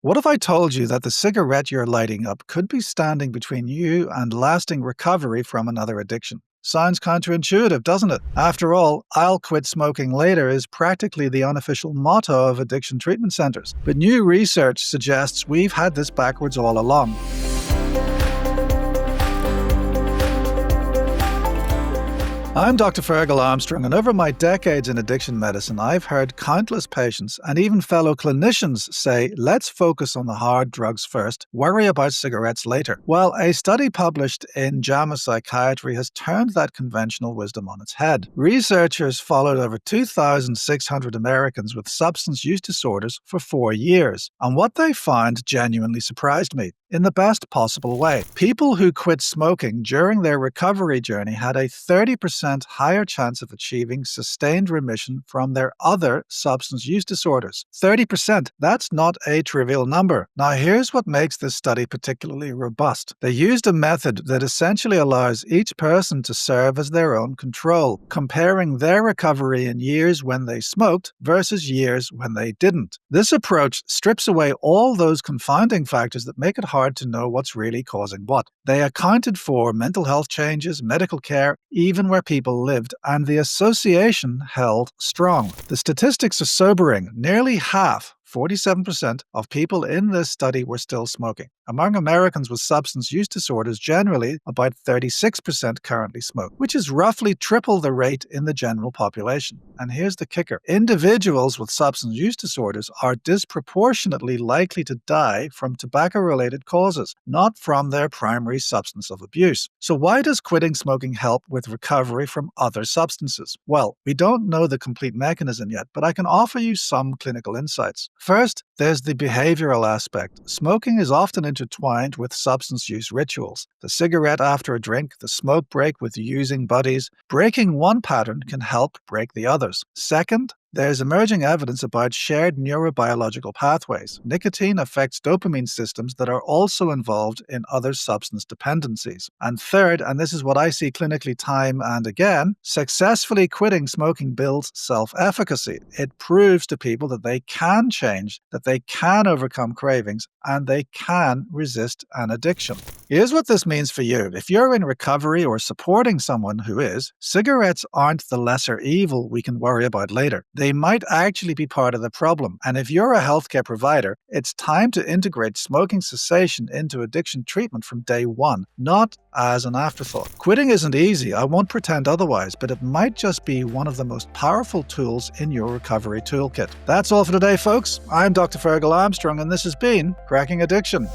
What if I told you that the cigarette you're lighting up could be standing between you and lasting recovery from another addiction? Sounds counterintuitive, doesn't it? After all, "I'll quit smoking later" is practically the unofficial motto of addiction treatment centers. But new research suggests we've had this backwards all along. I'm Dr. Fergal Armstrong, and over my decades in addiction medicine, I've heard countless patients and even fellow clinicians say, let's focus on the hard drugs first, worry about cigarettes later. Well, a study published in JAMA Psychiatry has turned that conventional wisdom on its head. Researchers followed over 2,600 Americans with substance use disorders for 4 years, and what they found genuinely surprised me. In the best possible way. People who quit smoking during their recovery journey had a 30% higher chance of achieving sustained remission from their other substance use disorders. 30%, that's not a trivial number. Now here's what makes this study particularly robust. They used a method that essentially allows each person to serve as their own control, comparing their recovery in years when they smoked versus years when they didn't. This approach strips away all those confounding factors that make it hard to know what's really causing what. They accounted for mental health changes, medical care, even where people lived, and the association held strong. The statistics are sobering. Nearly half, 47% of people in this study were still smoking. Among Americans with substance use disorders, generally, about 36% currently smoke, which is roughly triple the rate in the general population. And here's the kicker. Individuals with substance use disorders are disproportionately likely to die from tobacco-related causes, not from their primary substance of abuse. So why does quitting smoking help with recovery from other substances? Well, we don't know the complete mechanism yet, but I can offer you some clinical insights. First, there's the behavioral aspect. Smoking is often intertwined with substance use rituals. The cigarette after a drink, the smoke break with using buddies. Breaking one pattern can help break the others. Second, there's emerging evidence about shared neurobiological pathways. Nicotine affects dopamine systems that are also involved in other substance dependencies. And third, and this is what I see clinically time and again, successfully quitting smoking builds self-efficacy. It proves to people that they can change, that they can overcome cravings, and they can resist an addiction. Here's what this means for you. If you're in recovery or supporting someone who is, cigarettes aren't the lesser evil we can worry about later. They might actually be part of the problem. And if you're a healthcare provider, it's time to integrate smoking cessation into addiction treatment from day one, not as an afterthought. Quitting isn't easy, I won't pretend otherwise, but it might just be one of the most powerful tools in your recovery toolkit. That's all for today, folks. I'm Dr. Fergal Armstrong, and this has been Cracking Addiction.